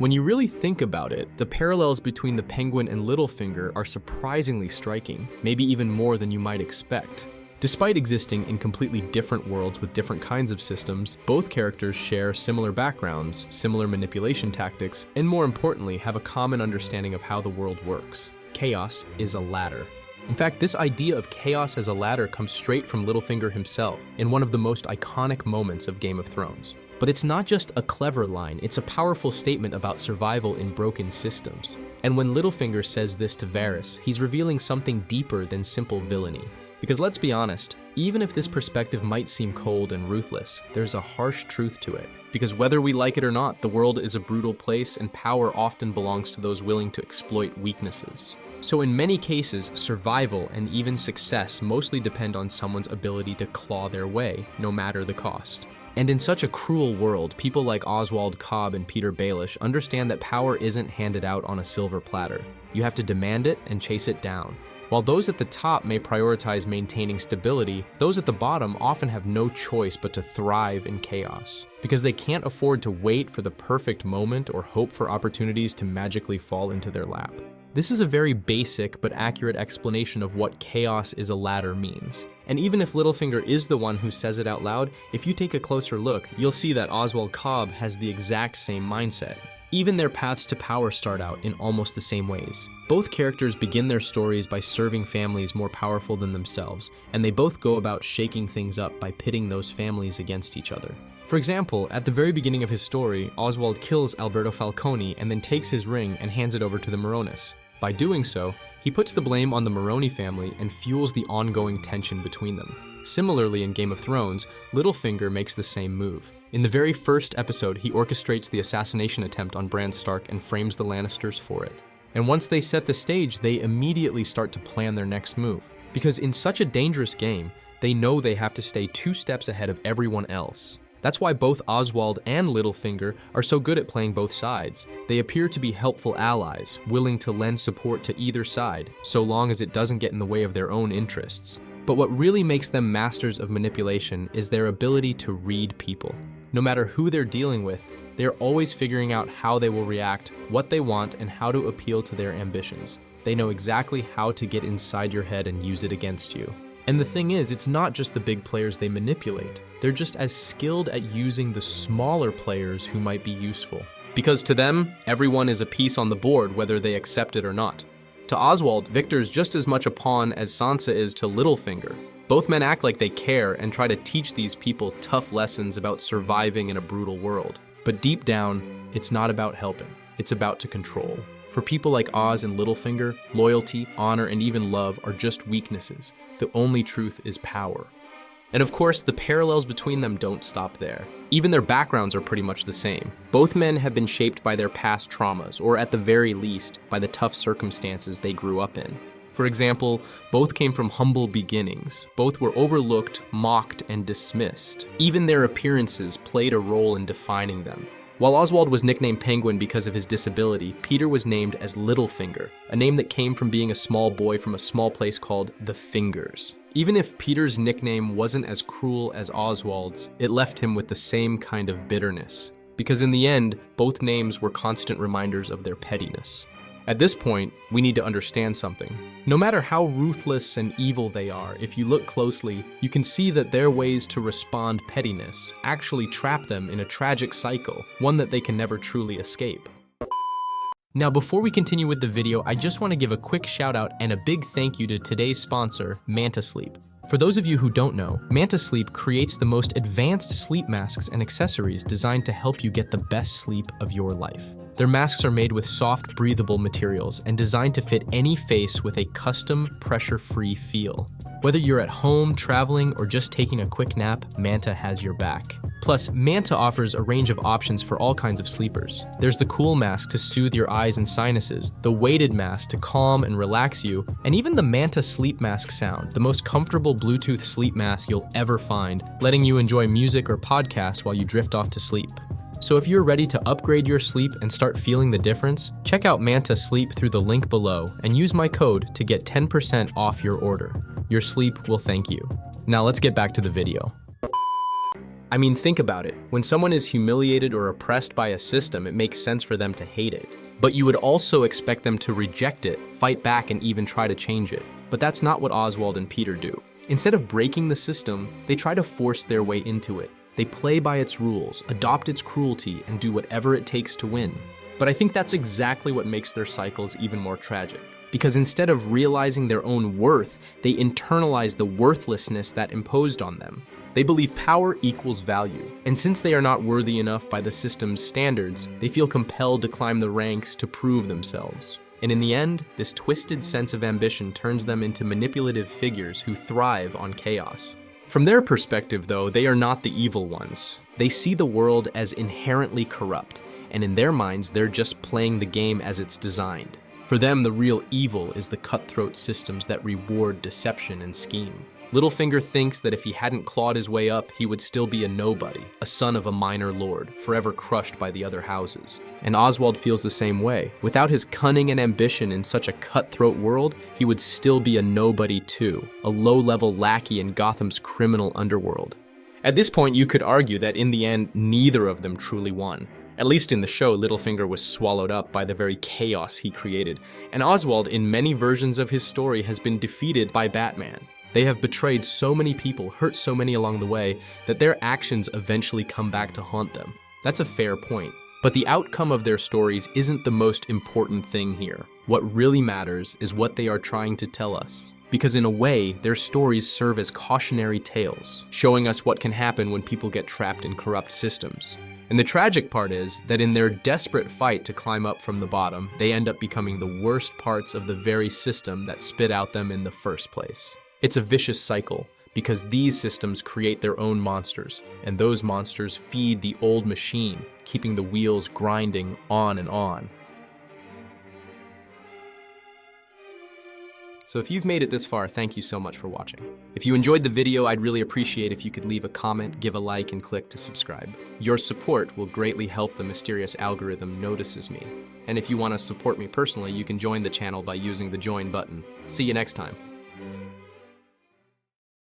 When you really think about it, the parallels between the Penguin and Littlefinger are surprisingly striking, maybe even more than you might expect. Despite existing in completely different worlds with different kinds of systems, both characters share similar backgrounds, similar manipulation tactics, and more importantly, have a common understanding of how the world works. Chaos is a ladder. In fact, this idea of chaos as a ladder comes straight from Littlefinger himself in one of the most iconic moments of Game of Thrones. But it's not just a clever line, it's a powerful statement about survival in broken systems. And when Littlefinger says this to Varys, he's revealing something deeper than simple villainy. Because let's be honest, even if this perspective might seem cold and ruthless, there's a harsh truth to it. Because whether we like it or not, the world is a brutal place and power often belongs to those willing to exploit weaknesses. So in many cases, survival and even success mostly depend on someone's ability to claw their way, no matter the cost. And in such a cruel world, people like Oswald Cobb and Peter Baelish understand that power isn't handed out on a silver platter. You have to demand it and chase it down. While those at the top may prioritize maintaining stability, those at the bottom often have no choice but to thrive in chaos, because they can't afford to wait for the perfect moment or hope for opportunities to magically fall into their lap. This is a very basic but accurate explanation of what chaos is a ladder means. And even if Littlefinger is the one who says it out loud, if you take a closer look, you'll see that Oswald Cobb has the exact same mindset. Even their paths to power start out in almost the same ways. Both characters begin their stories by serving families more powerful than themselves, and they both go about shaking things up by pitting those families against each other. For example, at the very beginning of his story, Oswald kills Alberto Falcone and then takes his ring and hands it over to the Moronis. By doing so, he puts the blame on the Moroni family and fuels the ongoing tension between them. Similarly, in Game of Thrones, Littlefinger makes the same move. In the very first episode, he orchestrates the assassination attempt on Bran Stark and frames the Lannisters for it. And once they set the stage, they immediately start to plan their next move. Because in such a dangerous game, they know they have to stay 2 steps ahead of everyone else. That's why both Oswald and Littlefinger are so good at playing both sides. They appear to be helpful allies, willing to lend support to either side, so long as it doesn't get in the way of their own interests. But what really makes them masters of manipulation is their ability to read people. No matter who they're dealing with, they're always figuring out how they will react, what they want, and how to appeal to their ambitions. They know exactly how to get inside your head and use it against you. And the thing is, it's not just the big players they manipulate. They're just as skilled at using the smaller players who might be useful. Because to them, everyone is a piece on the board whether they accept it or not. To Oswald, Victor's just as much a pawn as Sansa is to Littlefinger. Both men act like they care and try to teach these people tough lessons about surviving in a brutal world. But deep down, it's not about helping. It's about to control. For people like Oz and Littlefinger, loyalty, honor, and even love are just weaknesses. The only truth is power. And of course, the parallels between them don't stop there. Even their backgrounds are pretty much the same. Both men have been shaped by their past traumas, or at the very least, by the tough circumstances they grew up in. For example, both came from humble beginnings. Both were overlooked, mocked, and dismissed. Even their appearances played a role in defining them. While Oswald was nicknamed Penguin because of his disability, Peter was named as Littlefinger, a name that came from being a small boy from a small place called the Fingers. Even if Peter's nickname wasn't as cruel as Oswald's, it left him with the same kind of bitterness. Because in the end, both names were constant reminders of their pettiness. At this point, we need to understand something. No matter how ruthless and evil they are, if you look closely, you can see that their ways to respond pettiness actually trap them in a tragic cycle, one that they can never truly escape. Now, before we continue with the video, I just want to give a quick shout out and a big thank you to today's sponsor, Manta Sleep. For those of you who don't know, Manta Sleep creates the most advanced sleep masks and accessories designed to help you get the best sleep of your life. Their masks are made with soft, breathable materials and designed to fit any face with a custom, pressure-free feel. Whether you're at home, traveling, or just taking a quick nap, Manta has your back. Plus, Manta offers a range of options for all kinds of sleepers. There's the cool mask to soothe your eyes and sinuses, the weighted mask to calm and relax you, and even the Manta Sleep Mask Sound, the most comfortable Bluetooth sleep mask you'll ever find, letting you enjoy music or podcasts while you drift off to sleep. So if you're ready to upgrade your sleep and start feeling the difference, check out Manta Sleep through the link below and use my code to get 10% off your order. Your sleep will thank you. Now let's get back to the video. I mean, think about it. When someone is humiliated or oppressed by a system, it makes sense for them to hate it. But you would also expect them to reject it, fight back, and even try to change it. But that's not what Oswald and Peter do. Instead of breaking the system, they try to force their way into it. They play by its rules, adopt its cruelty, and do whatever it takes to win. But I think that's exactly what makes their cycles even more tragic. Because instead of realizing their own worth, they internalize the worthlessness that imposed on them. They believe power equals value, and since they are not worthy enough by the system's standards, they feel compelled to climb the ranks to prove themselves. And in the end, this twisted sense of ambition turns them into manipulative figures who thrive on chaos. From their perspective, though, they are not the evil ones. They see the world as inherently corrupt, and in their minds, they're just playing the game as it's designed. For them, the real evil is the cutthroat systems that reward deception and scheme. Littlefinger thinks that if he hadn't clawed his way up, he would still be a nobody, a son of a minor lord, forever crushed by the other houses. And Oswald feels the same way. Without his cunning and ambition in such a cutthroat world, he would still be a nobody too, a low-level lackey in Gotham's criminal underworld. At this point, you could argue that in the end, neither of them truly won. At least in the show, Littlefinger was swallowed up by the very chaos he created, and Oswald, in many versions of his story, has been defeated by Batman. They have betrayed so many people, hurt so many along the way, that their actions eventually come back to haunt them. That's a fair point. But the outcome of their stories isn't the most important thing here. What really matters is what they are trying to tell us. Because in a way, their stories serve as cautionary tales, showing us what can happen when people get trapped in corrupt systems. And the tragic part is that in their desperate fight to climb up from the bottom, they end up becoming the worst parts of the very system that spit out them in the first place. It's a vicious cycle, because these systems create their own monsters, and those monsters feed the old machine, keeping the wheels grinding on and on. So if you've made it this far, thank you so much for watching. If you enjoyed the video, I'd really appreciate if you could leave a comment, give a like, and click to subscribe. Your support will greatly help the mysterious algorithm notices me. And if you want to support me personally, you can join the channel by using the join button. See you next time.